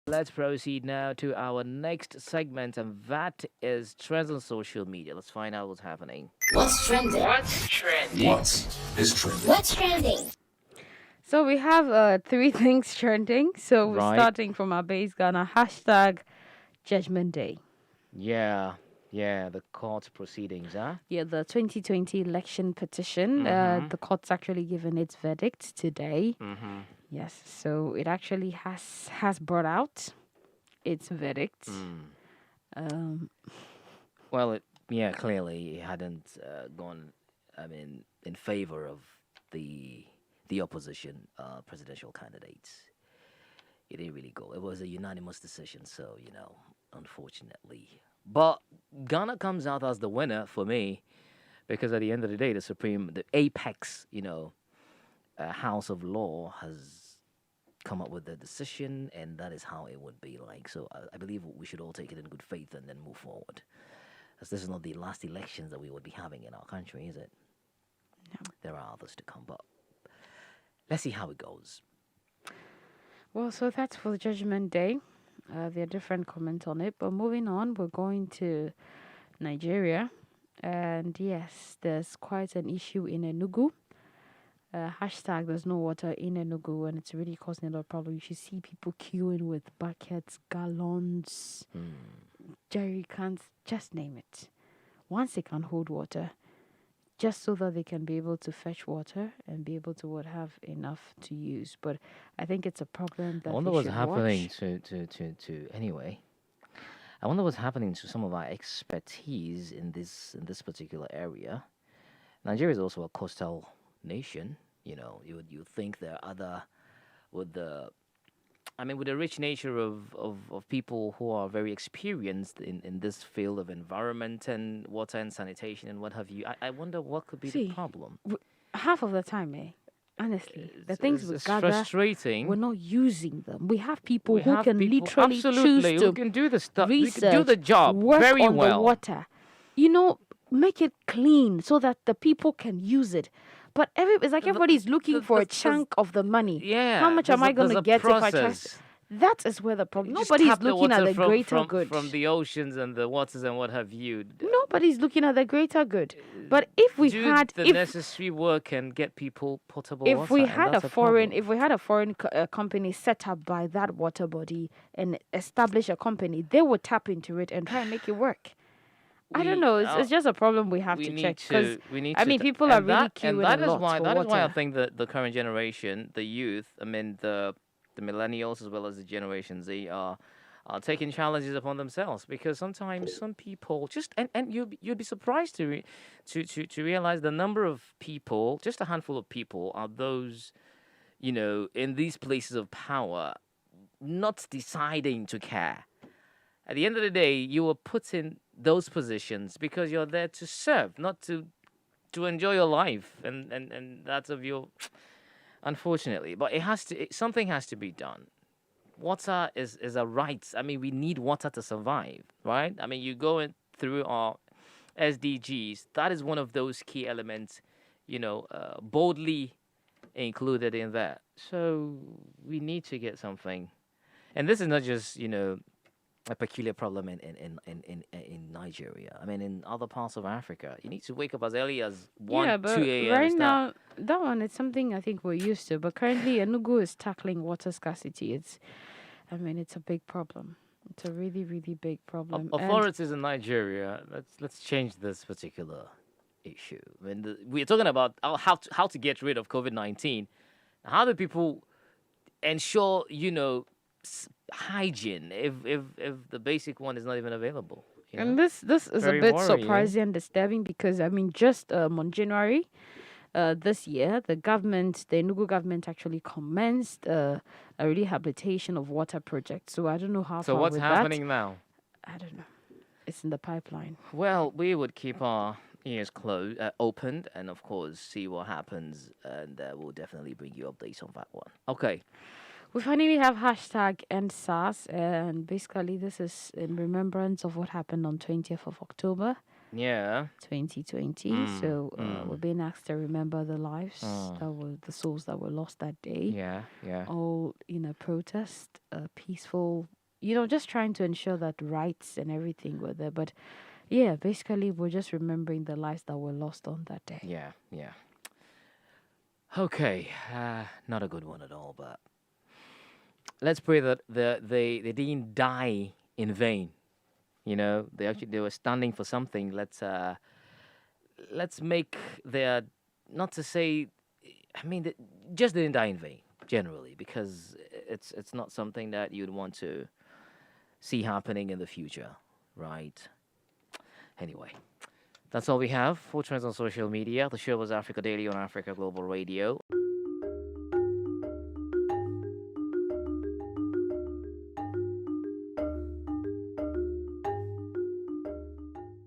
Let's proceed now to our next segment, and that is trends on social media. Let's find out what's happening. What's trending? What's trending? What is trending? What's trending? So we have three things trending. So we're Right? starting from our base Ghana hashtag Judgment Day. Yeah, yeah, the court proceedings, huh? Yeah, the 2020 election petition. The court's actually given its verdict today. Mm-hmm. Yes, so it actually has brought out its verdict. Um, Well, yeah, clearly it hadn't gone, I mean, in favor of the the opposition presidential candidates. It didn't really go. It was a unanimous decision, so, unfortunately. But Ghana comes out as the winner for me because at the end of the day, the apex, House of Law has come up with the decision, and that is how it would be like. So I believe we should all take it in good faith and then move forward. As this is not the last elections that we would be having in our country, is it? No. There are others to come, but let's see how it goes. well, so that's for Judgment Day. There are different comments on it, but moving on, we're going to Nigeria. And yes, there's quite an issue in Enugu. Hashtag there's no water in Enugu, and it's really causing a lot of problems. You should see people queuing with buckets, gallons, jerry cans, just name it. Once they can hold water, just so that they can be able to fetch water and be able to have enough to use. But I think it's a problem I that wonder they what's should happening watch. to anyway. I wonder what's happening to some of our expertise in this particular area. Nigeria is also a coastal nation. You would think there are other with the with the rich nature of people who are very experienced in this field of environment and water and sanitation and what have you. I wonder what could be the See, problem. Half of the time, honestly, the things we It's gather, frustrating. we're not using them. We have people We who have can people literally absolutely choose who to can do the stuff. We can do research, the job work very on the well. water, make it clean so that the people can use it. But it's like everybody's looking for a chunk of the money. Yeah. How much am I going to get if I try? Process. That is where the problem. You just Nobody's tap the looking at water the greater from, good. from the oceans and the waters and what have you. Nobody's looking at the greater good. But if we Do had, the necessary work and get people potable water. if we and had a that's foreign, problem. if we had a foreign company set up by that water body and establish a company, they would tap into it and try and make it work. I don't know. It's just a problem we have we to need check because we need I to mean t- people are and really that, and queuing that a is lot why for that is why I water. think that the current generation, the youth, the millennials as well as the generations, they are taking challenges upon themselves because sometimes some people and you'd be surprised to realize the number of people, just a handful of people, are those in these places of power not deciding to care. At the end of the day, you were put in those positions because you're there to serve, not to enjoy your life, and that's of your unfortunately. But something has to be done. Water is a right. I mean, we need water to survive, right? I mean, you go through our SDGs. That is one of those key elements, boldly included in that. So we need to get something, and this is not just a peculiar problem in Nigeria. I mean, in other parts of Africa, you need to wake up as early as 1, Yeah, 2 but a.m. right start. now that one is something I think we're used to. But currently, Enugu is tackling water scarcity. It's a big problem. It's a really, really big problem. And Authorities in Nigeria, let's change this particular issue. I mean, we're talking about how to get rid of COVID-19. How do people ensure hygiene if the basic one is not even available? and this is a Very bit worrying. surprising and disturbing because just on January this year, the Enugu government actually commenced a rehabilitation of water project. So I don't know how So far what's with happening now? that. I don't know. It's in the pipeline. Well, we would keep our ears closed, opened, and of course see what happens, and we'll definitely bring you updates on that one. Okay. We finally have hashtag #EndSARS, and basically this is in remembrance of what happened on 20th of October, Yeah. 2020. So we're being asked to remember the lives the souls that were lost that day. Yeah. Yeah. All in a protest, a peaceful just trying to ensure that rights and everything were there. But yeah, basically, we're just remembering the lives that were lost on that day. Yeah, yeah. Okay, not a good one at all, but let's pray that they didn't die in vain. They were standing for something. Let's make their, not to say, I mean, they just didn't die in vain generally, because it's not something that you'd want to see happening in the future, right? Anyway, that's all we have for Trends on Social Media. The show was Africa Daily on Africa Global Radio.